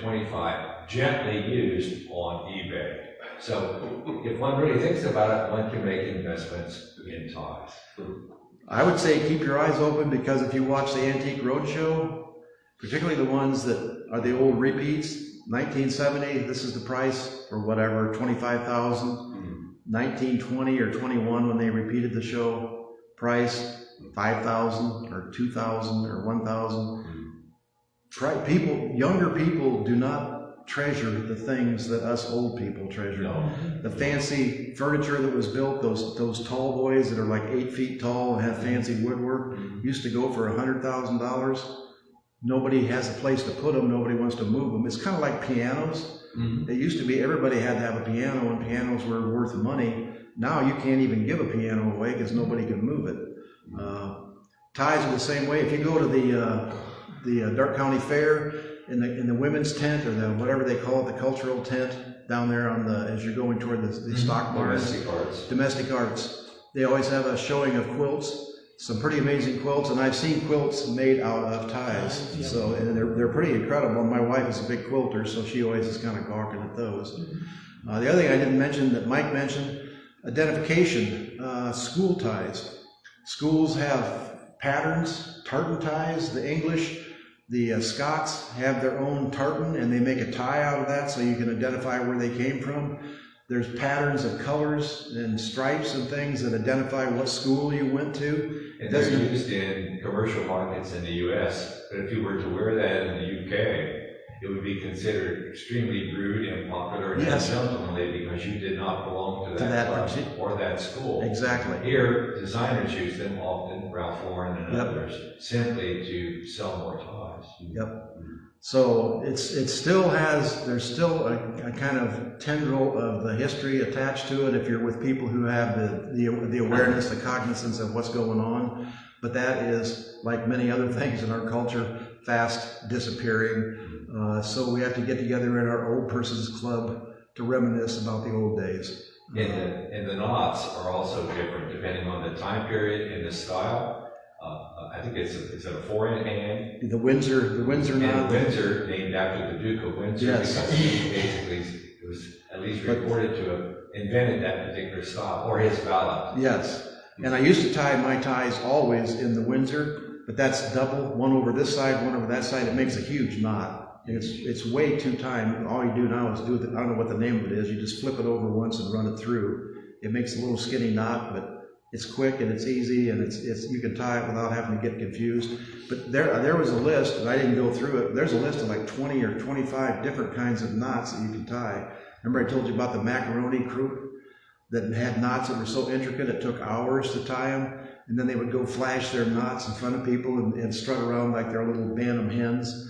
$125, gently used on eBay. So if one really thinks about it, one can make investments in ties. I would say keep your eyes open, because if you watch the Antique Roadshow, particularly the ones that are the old repeats, 1970, this is the price, or whatever, 25,000. 1920 or 21, when they repeated the show, price 5,000 or 2,000 or 1,000. People, younger people do not treasure the things that us old people treasure. No. The fancy furniture that was built, those tall boys that are like 8 feet tall and have fancy woodwork, used to go for $100,000. Nobody has a place to put them. Nobody wants to move them. It's kind of like pianos. It used to be everybody had to have a piano, and pianos were worth money. Now you can't even give a piano away because nobody can move it. Ties are the same way. If you go to the Dark County Fair, in the women's tent, or the whatever they call it, the cultural tent down there on as you're going toward the stock bars, domestic arts, they always have a showing of quilts. Some pretty amazing quilts, and I've seen quilts made out of ties. Yeah. So, and they're pretty incredible. My wife is a big quilter, so she always is kind of gawking at those. The other thing I didn't mention that Mike mentioned, identification, school ties. Schools have patterns, tartan ties. The English, the Scots have their own tartan, and they make a tie out of that so you can identify where they came from. There's patterns of colors and stripes and things that identify what school you went to. And they're used in commercial markets in the U.S., but if you were to wear that in the U.K., it would be considered extremely rude and unpopular and ungentlemanly because you did not belong to that club or that school. Exactly. Here, designers use them often, Ralph Lauren and others, simply to sell more ties. Yep. So there's still a kind of tendril of the history attached to it if you're with people who have the awareness, the cognizance of what's going on. But that is, like many other things in our culture, fast disappearing. So we have to get together in our old person's club to reminisce about the old days. And the knots are also different depending on the time period and the style. I think it's a 4-in-hand. The Windsor And knot. Windsor, named after the Duke of Windsor, Yes. because he basically was at least reported to have invented that particular style, or his valet. Yes. And I used to tie my ties always in the Windsor, but that's double, one over this side, one over that side. It makes a huge knot. And it's way too tight. All you do now is I don't know what the name of it is. You just flip it over once and run it through. It makes a little skinny knot, but it's quick and it's easy, and it's you can tie it without having to get confused. But there was a list, and I didn't go through it. There's a list of like 20 or 25 different kinds of knots that you can tie. Remember I told you about the macaroni crew that had knots that were so intricate it took hours to tie them, and then they would go flash their knots in front of people and strut around like they're little Bantam hens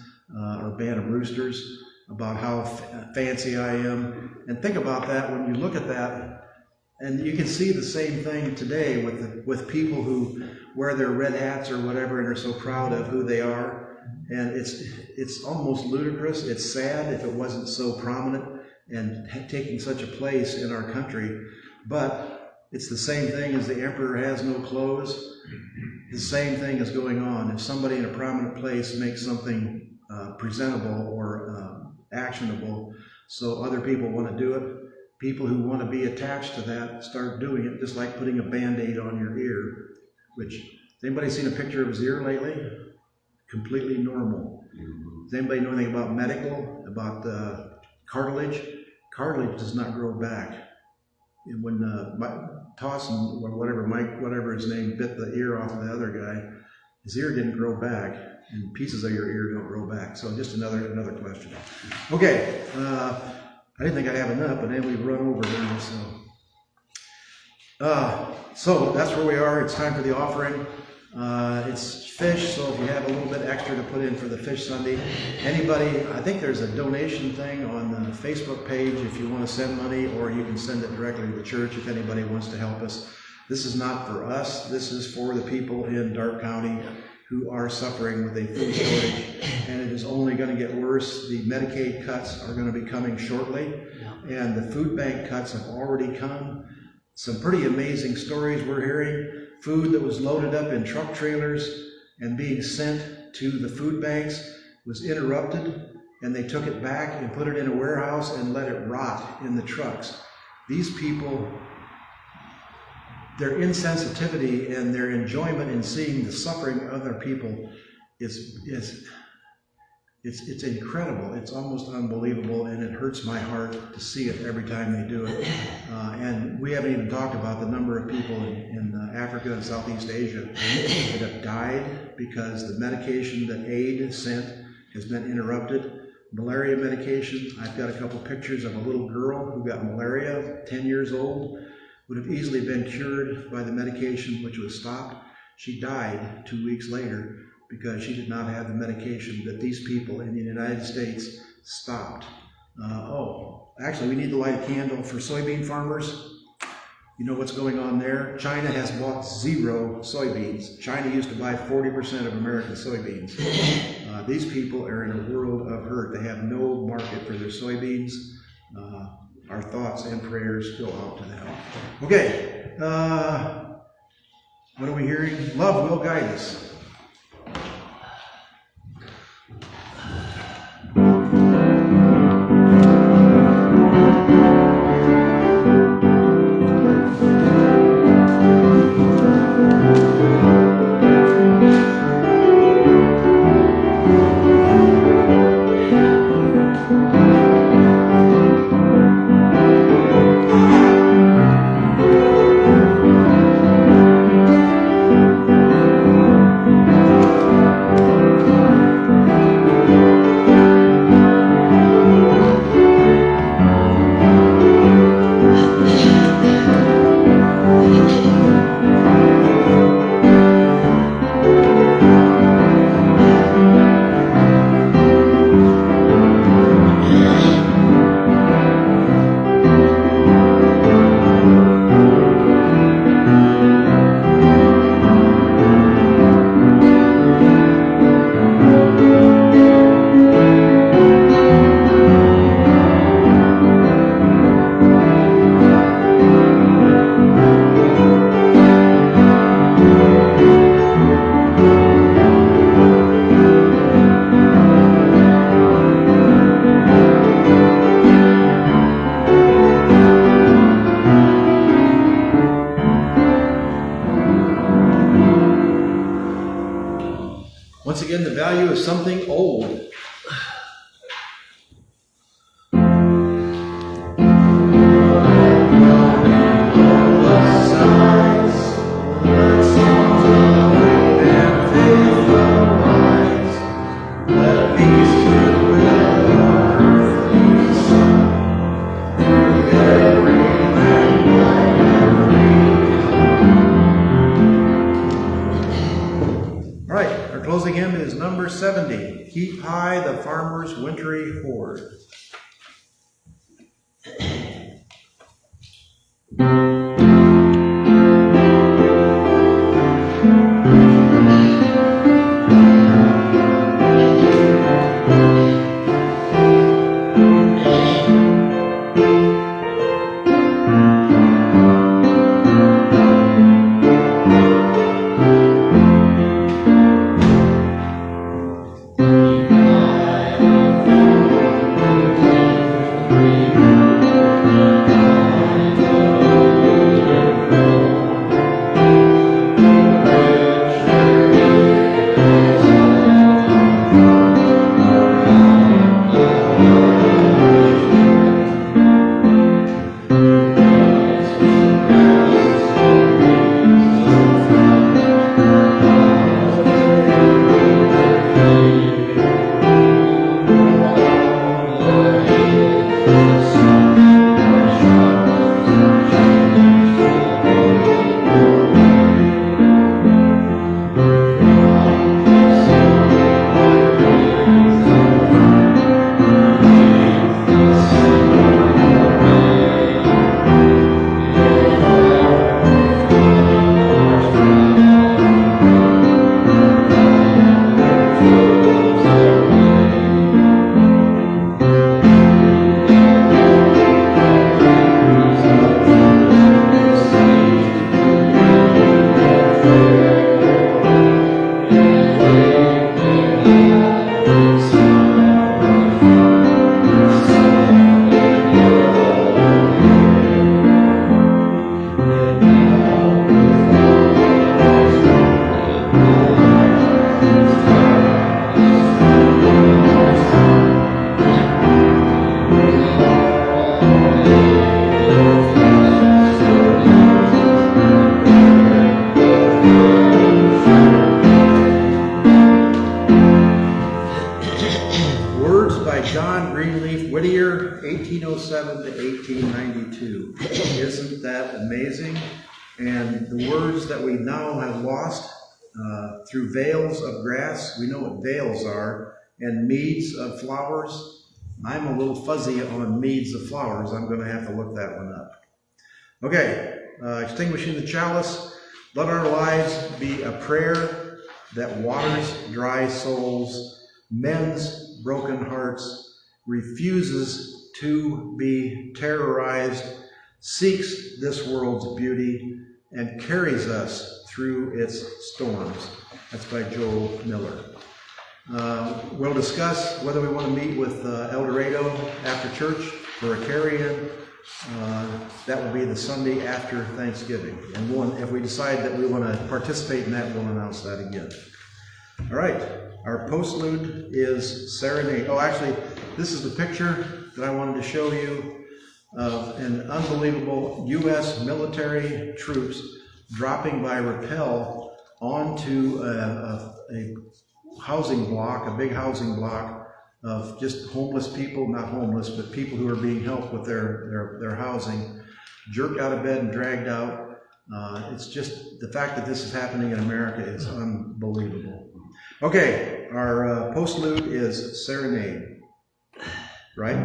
or Bantam roosters about how fancy I am. And think about that when you look at that. And you can see the same thing today with people who wear their red hats or whatever and are so proud of who they are. And it's almost ludicrous. It's sad if it wasn't so prominent and taking such a place in our country. But it's the same thing as the emperor has no clothes. The same thing is going on. If somebody in a prominent place makes something presentable or actionable so other people want to do it, people who want to be attached to that start doing it, just like putting a Band-Aid on your ear, which, has anybody seen a picture of his ear lately? Completely normal. Does anybody know anything about medical, about cartilage? Cartilage does not grow back. And when Towson, or whatever his name, bit the ear off of the other guy, his ear didn't grow back, and pieces of your ear don't grow back. So just another question. Okay. I didn't think I have enough, but then we've run over now, so that's where we are. It's time for the offering. It's fish, so if you have a little bit extra to put in for the Fish Sunday, anybody, I think there's a donation thing on the Facebook page if you want to send money, or you can send it directly to the church if anybody wants to help us. This is not for us. This is for the people in Darke County who are suffering with a food shortage, and it is only going to get worse. The Medicaid cuts are going to be coming shortly, and the food bank cuts have already come. Some pretty amazing stories we're hearing. Food that was loaded up in truck trailers and being sent to the food banks was interrupted, and they took it back and put it in a warehouse and let it rot in the trucks. These people, their insensitivity and their enjoyment in seeing the suffering of other people is incredible. It's almost unbelievable, and it hurts my heart to see it every time they do it. And we haven't even talked about the number of people in Africa and Southeast Asia that have died because the medication that aid sent has been interrupted. Malaria medication, I've got a couple pictures of a little girl who got malaria, 10 years old, would have easily been cured by the medication which was stopped. She died 2 weeks later because she did not have the medication that these people in the United States stopped. Actually, we need to light a candle for soybean farmers. You know what's going on there? China has bought 0 soybeans. China used to buy 40% of American soybeans. These people are in a world of hurt. They have no market for their soybeans. Our thoughts and prayers go out to them. Okay, what are we hearing? Love will guide us. Once again, the value of something old. Closing hymn is number 70, Keep High the Farmer's Wintry Hoard. John Greenleaf Whittier, 1807 to 1892. Isn't that amazing? And the words that we now have lost through veils of grass, we know what veils are, and meads of flowers. I'm a little fuzzy on meads of flowers. I'm going to have to look that one up. Okay, extinguishing the chalice. Let our lives be a prayer that waters dry souls, mends broken hearts, refuses to be terrorized, seeks this world's beauty, and carries us through its storms. That's by Joel Miller. We'll discuss whether we want to meet with El Dorado after church for a carry-in. That will be the Sunday after Thanksgiving. And if we decide that we want to participate in that, we'll announce that again. All right, our postlude is Serenade. Oh, actually, this is the picture that I wanted to show you of an unbelievable U.S. military troops dropping by rappel onto a housing block, a big housing block of just homeless people, not homeless, but people who are being helped with their housing, jerked out of bed and dragged out. It's just, the fact that this is happening in America is unbelievable. Okay, our postlude is Serenade, right?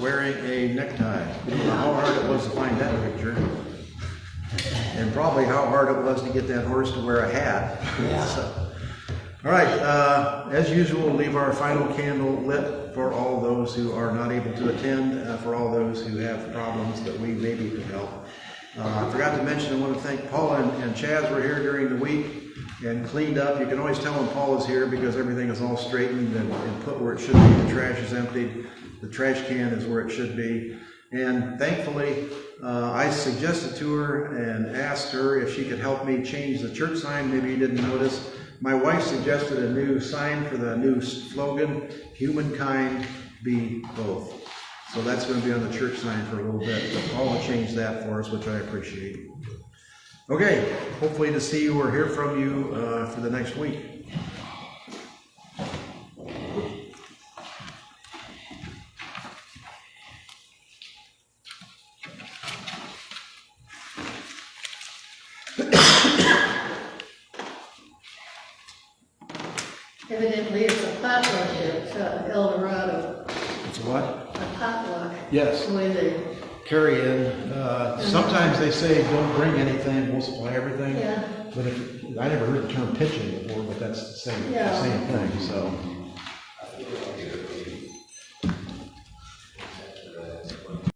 wearing a necktie. I don't know how hard it was to find that picture. And probably how hard it was to get that horse to wear a hat. So, all right, as usual, we'll leave our final candle lit for all those who are not able to attend, for all those who have problems that we maybe could help. I forgot to mention, I want to thank Paula and Chaz were here during the week and cleaned up. You can always tell when Paula's here because everything is all straightened and put where it should be. The trash is emptied. The trash can is where it should be. And thankfully, I suggested to her and asked her if she could help me change the church sign. Maybe you didn't notice. My wife suggested a new sign for the new slogan, "Humankind be both." So that's going to be on the church sign for a little bit. But Paula changed that for us, which I appreciate. Okay, hopefully to see you or hear from you for the next week. Evidently, it's a potluck at El Dorado, It's what? a potluck. Yes. Where they, Carry in. Sometimes they say don't bring anything, we'll supply everything. yeah, But I never heard the term pitching before, but that's the same Yeah. thing. So